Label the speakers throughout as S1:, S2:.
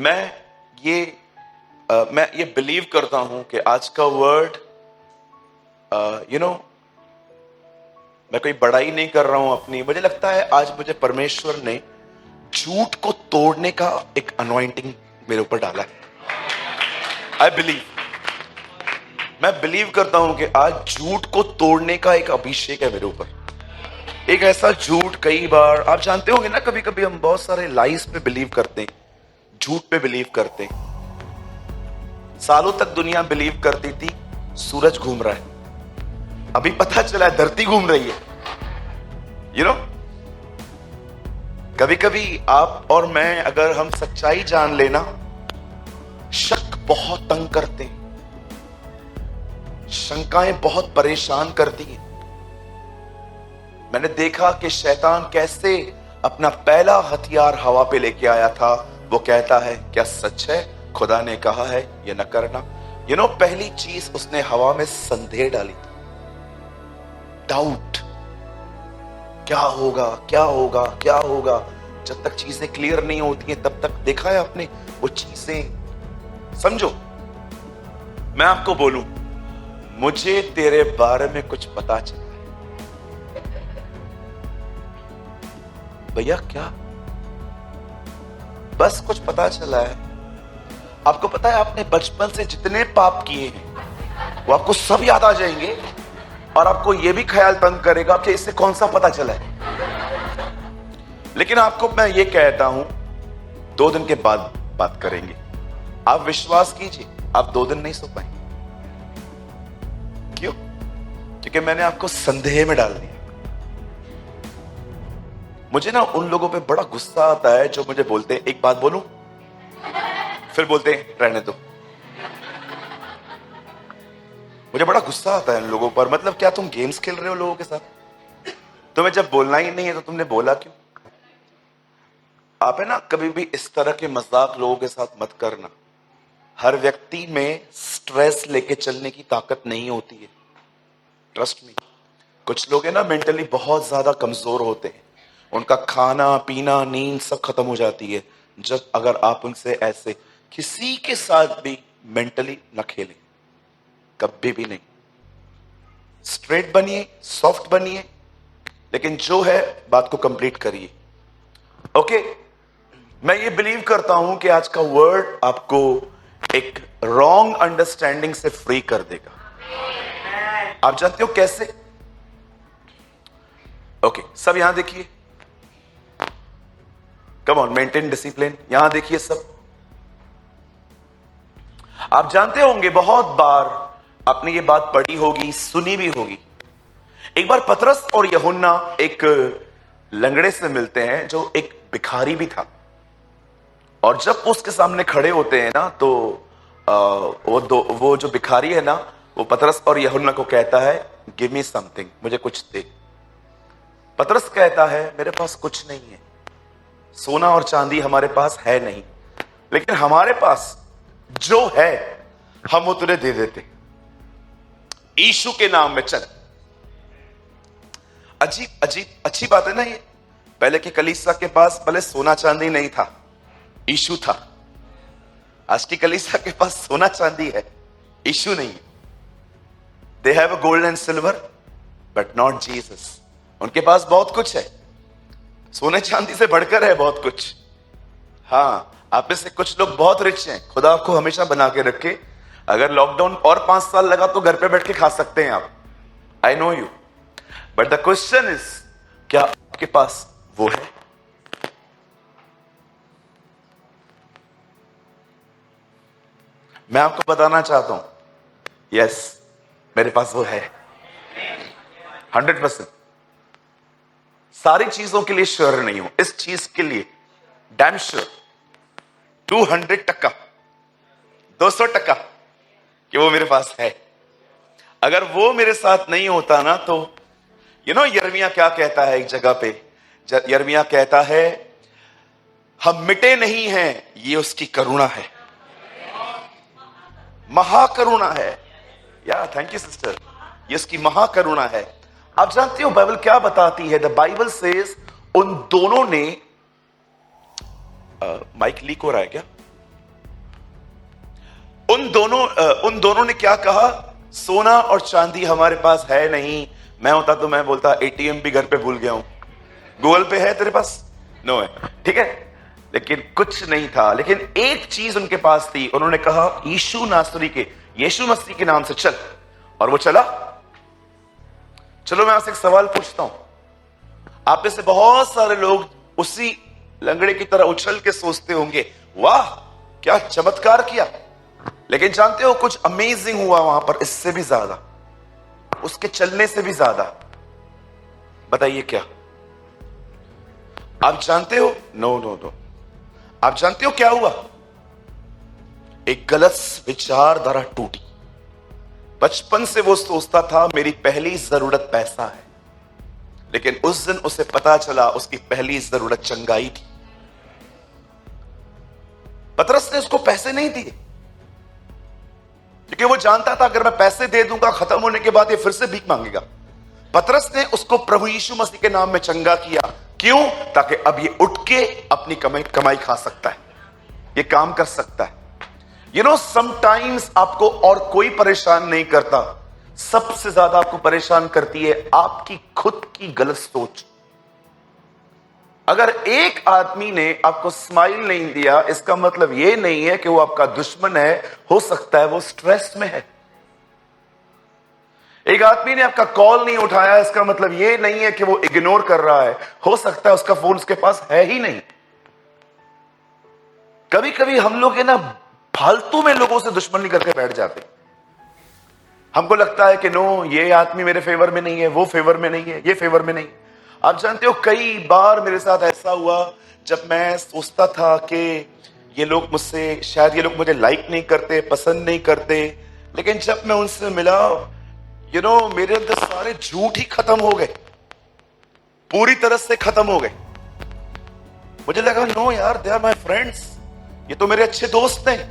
S1: मैं ये बिलीव करता हूं कि आज का वर्ड मैं कोई बड़ाई नहीं कर रहा हूं अपनी। मुझे लगता है आज मुझे परमेश्वर ने झूठ को तोड़ने का एक अनॉइंटिंग मेरे ऊपर डाला है। मैं बिलीव करता हूं कि आज झूठ को तोड़ने का एक अभिषेक है मेरे ऊपर। एक ऐसा झूठ, कई बार आप जानते होंगे ना, कभी कभी हम बहुत सारे लाइज पे बिलीव करते हैं, झूठ पे बिलीव करते हैं। सालों तक दुनिया बिलीव करती थी सूरज घूम रहा है, अभी पता चला है धरती घूम रही है। कभी कभी आप और मैं, अगर हम सच्चाई जान लेना, शक बहुत तंग करते हैं, शंकाएं बहुत परेशान करती हैं। मैंने देखा कि शैतान कैसे अपना पहला हथियार हवा पे लेके आया था। वो कहता है क्या सच है, खुदा ने कहा है ये न करना। पहली चीज उसने हवा में संदेह डाली थी, डाउट। क्या होगा, क्या होगा, क्या होगा। जब तक चीजें क्लियर नहीं होती हैं तब तक, देखा है आपने, वो चीजें। समझो, मैं आपको बोलूं, मुझे तेरे बारे में कुछ पता चला है। भैया क्या? बस कुछ पता चला है। आपको पता है आपने बचपन से जितने पाप किए हैं वो आपको सब याद आ जाएंगे, और आपको यह भी ख्याल तंग करेगा कि इससे कौन सा पता चला है। लेकिन आपको मैं ये कहता हूं, 2 दिन के बाद बात करेंगे। आप विश्वास कीजिए, आप 2 दिन नहीं सो पाएंगे। क्यों? क्योंकि मैंने आपको संदेह में डाल दिया। मुझे ना उन लोगों पे बड़ा गुस्सा आता है जो मुझे बोलते हैं, एक बात बोलूं, फिर बोलते हैं रहने दो। मुझे बड़ा गुस्सा आता है इन लोगों पर। मतलब क्या तुम गेम्स खेल रहे हो लोगों के साथ? तुम्हें जब बोलना ही नहीं है तो तुमने बोला क्यों? आप है ना, कभी भी इस तरह के मजाक लोगों के साथ मत करना। हर व्यक्ति में स्ट्रेस लेके चलने की ताकत नहीं होती है, ट्रस्ट मी। कुछ लोग है ना मेंटली बहुत ज्यादा कमजोर होते हैं, उनका खाना पीना नींद सब खत्म हो जाती है जब, अगर आप उनसे ऐसे किसी के साथ भी मेंटली न खेलें, कभी भी नहीं। स्ट्रेट बनिए, सॉफ्ट बनिए, लेकिन जो है बात को कंप्लीट करिए। ओके, मैं ये बिलीव करता हूं कि आज का वर्ड आपको एक रॉन्ग अंडरस्टैंडिंग से फ्री कर देगा। आप जानते हो कैसे? ओके, सब यहां देखिए, कम ऑन, मेंटेन डिसिप्लिन। यहां देखिए सब। आप जानते होंगे, बहुत बार आपने ये बात पढ़ी होगी, सुनी भी होगी। एक बार पतरस और यूहन्ना एक लंगड़े से मिलते हैं जो एक भिखारी भी था, और जब उसके सामने खड़े होते हैं ना तो वो जो भिखारी है ना, वो पतरस और यूहन्ना को कहता है गिव मी समथिंग, मुझे कुछ दे। पतरस कहता है मेरे पास कुछ नहीं है, सोना और चांदी हमारे पास है नहीं, लेकिन हमारे पास जो है हम वो तुझे दे देते, यीशु के नाम में चल। अजीब अजीब अच्छी बात है ना ये। पहले की कलीसिया के पास भले सोना चांदी नहीं था, यीशु था। आज की कलीसिया के पास सोना चांदी है, यीशु नहीं। They have a gold and silver but not Jesus. उनके पास बहुत कुछ है, सोने चांदी से बढ़कर है बहुत कुछ। हाँ, आप में से कुछ लोग बहुत रिच हैं, खुदा आपको हमेशा बना के रखे। अगर लॉकडाउन और 5 साल लगा तो घर पे बैठ के खा सकते हैं आप, I know you. But the question is, क्या आपके पास वो है? मैं आपको बताना चाहता हूं, यस, मेरे पास वो है 100%। सारी चीजों के लिए श्योर नहीं हूं, इस चीज के लिए डैम श्योर 200%, 200% कि वो मेरे पास है। अगर वो मेरे साथ नहीं होता ना तो यिर्मयाह क्या कहता है एक जगह पे? यिर्मयाह कहता है हम मिटे नहीं हैं, ये उसकी करुणा है, महाकरुणा है। या थैंक यू सिस्टर, ये उसकी महाकरुणा है। आप जानते हो बाइबल क्या बताती है? द बाइबल सेज उन दोनों ने माइक लीक हो रहा है क्या? उन दोनों ने क्या कहा? सोना और चांदी हमारे पास है नहीं। मैं होता तो मैं बोलता एटीएम भी घर पे भूल गया हूं। गूगल पे है तेरे पास? नो है, ठीक है। लेकिन कुछ नहीं था, लेकिन एक चीज उनके पास थी। उन्होंने कहा यीशु मसीह के नाम से चल, और वो चला। चलो मैं आपसे एक सवाल पूछता हूं। आप में से बहुत सारे लोग उसी लंगड़े की तरह उछल के सोचते होंगे, वाह क्या चमत्कार किया। लेकिन जानते हो कुछ अमेजिंग हुआ वहां पर, इससे भी ज्यादा, उसके चलने से भी ज्यादा। बताइए क्या आप जानते हो? No no no. आप जानते हो क्या हुआ? एक गलत विचारधारा टूटी। बचपन से वो सोचता था मेरी पहली जरूरत पैसा है, लेकिन उस दिन उसे पता चला उसकी पहली जरूरत चंगाई थी। पतरस ने उसको पैसे नहीं दिए, क्योंकि वो जानता था अगर मैं पैसे दे दूंगा खत्म होने के बाद ये फिर से भीख मांगेगा। पतरस ने उसको प्रभु यीशु मसीह के नाम में चंगा किया। क्यों? ताकि अब ये उठ के अपनी कमाई खा सकता है, ये काम कर सकता है। समटाइम्स आपको और कोई परेशान नहीं करता, सबसे ज्यादा आपको परेशान करती है आपकी खुद की गलत सोच। अगर एक आदमी ने आपको स्माइल नहीं दिया, इसका मतलब यह नहीं है कि वो आपका दुश्मन है। हो सकता है वो स्ट्रेस में है। एक आदमी ने आपका कॉल नहीं उठाया, इसका मतलब यह नहीं है कि वो इग्नोर कर रहा है। हो सकता है उसका फोन उसके पास है ही नहीं। कभी कभी हम लोग है ना, फालतू में लोगों से दुश्मनी करके बैठ जाते। हमको लगता है कि नो, ये आदमी मेरे फेवर में नहीं है, वो फेवर में नहीं है, ये फेवर में नहीं। आप जानते हो कई बार मेरे साथ ऐसा हुआ जब मैं सोचता था कि ये लोग ये लोग मुझे लाइक नहीं करते, पसंद नहीं करते, लेकिन जब मैं उनसे मिला, मेरे अंदर सारे झूठ ही खत्म हो गए, पूरी तरह से खत्म हो गए। मुझे लगा नो यार, दे आर माय फ्रेंड्स, ये तो मेरे अच्छे दोस्त हैं।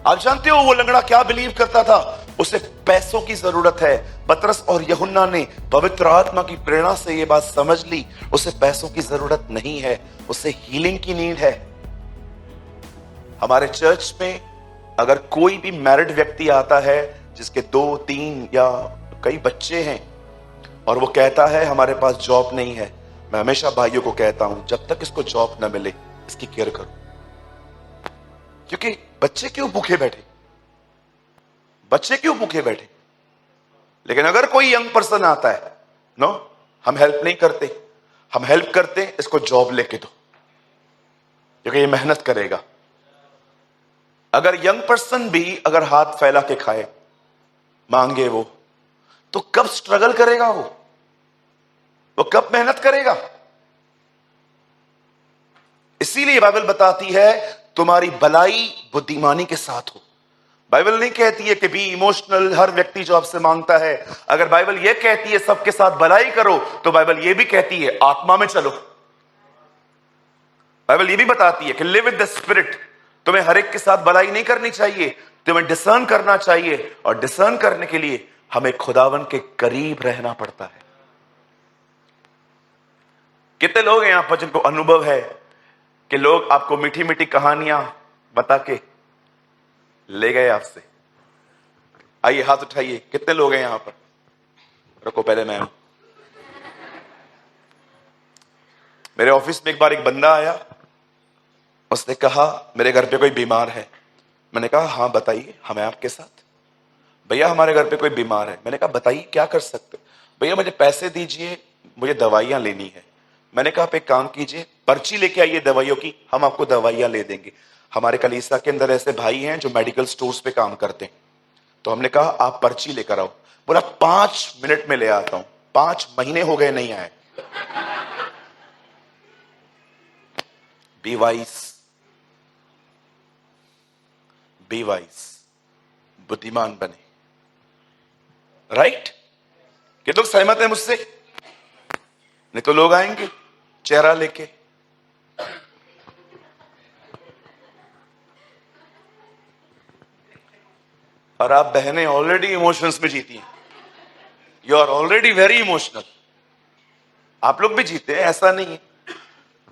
S1: आप जानते हो वो लंगड़ा क्या बिलीव करता था? उसे पैसों की जरूरत है। पतरस और यूहन्ना ने पवित्र आत्मा की प्रेरणा से यह बात समझ ली, उसे पैसों की जरूरत नहीं है, उसे हीलिंग की नीड है। हमारे चर्च में अगर कोई भी मैरिड व्यक्ति आता है जिसके 2, 3 या कई बच्चे हैं और वो कहता है हमारे पास जॉब नहीं है, मैं हमेशा भाइयों को कहता हूं जब तक इसको जॉब ना मिले इसकी केयर करो, क्योंकि बच्चे क्यों भूखे बैठे, बच्चे क्यों भूखे बैठे। लेकिन अगर कोई यंग पर्सन आता है, नो, हम हेल्प नहीं करते, हम हेल्प करते इसको जॉब लेके दो, क्योंकि ये मेहनत करेगा। अगर यंग पर्सन भी अगर हाथ फैला के खाए, मांगे वो, तो कब स्ट्रगल करेगा, वो कब मेहनत करेगा। इसीलिए बाइबल बताती है तुम्हारी भलाई बुद्धिमानी के साथ हो। बाइबल नहीं कहती है कि बी इमोशनल, हर व्यक्ति जो आपसे मांगता है। अगर बाइबल यह कहती है सबके साथ भलाई करो, तो बाइबल यह भी कहती है आत्मा में चलो। बाइबल यह भी बताती है कि लिव विद द स्पिरिट। तुम्हें हर एक के साथ भलाई नहीं करनी चाहिए, तुम्हें डिसर्न करना चाहिए, और डिसर्न करने के लिए हमें खुदावन के करीब रहना पड़ता है। कितने लोग हैं यहां पर जिनको अनुभव है कि लोग आपको मीठी मीठी कहानियां बता के ले गए आपसे? आइए हाथ उठाइए, कितने लोग हैं यहां पर? रुको, पहले मैं हूं। मेरे ऑफिस में एक बार एक बंदा आया, उसने कहा मेरे घर पे कोई बीमार है। मैंने कहा हाँ बताइए, हमें आपके साथ। भैया हमारे घर पे कोई बीमार है। मैंने कहा बताइए क्या कर सकते। भैया मुझे पैसे दीजिए, मुझे दवाइयां लेनी है। मैंने कहा आप एक काम कीजिए, पर्ची लेके आइए दवाइयों की, हम आपको दवाइयां ले देंगे। हमारे कलीसिया के अंदर ऐसे भाई हैं जो मेडिकल स्टोर्स पे काम करते हैं, तो हमने कहा आप पर्ची लेकर आओ। बोला 5 मिनट में ले आता हूं। 5 महीने हो गए नहीं आए। बी वाइस, बी वाइस, बुद्धिमान बने। राइट? कि लोग सहमत है मुझसे? नहीं तो लोग आएंगे चेहरा लेके। और आप बहनें ऑलरेडी इमोशंस में जीती हैं, you are already very emotional. आप लोग भी जीते हैं, ऐसा नहीं है।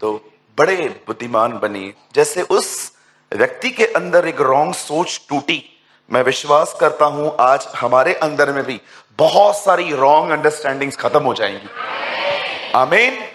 S1: तो बड़े बुद्धिमान बनिए, जैसे उस व्यक्ति के अंदर एक रॉन्ग सोच टूटी, मैं विश्वास करता हूं आज हमारे अंदर में भी बहुत सारी रॉन्ग अंडरस्टैंडिंग्स खत्म हो जाएंगी। आमीन।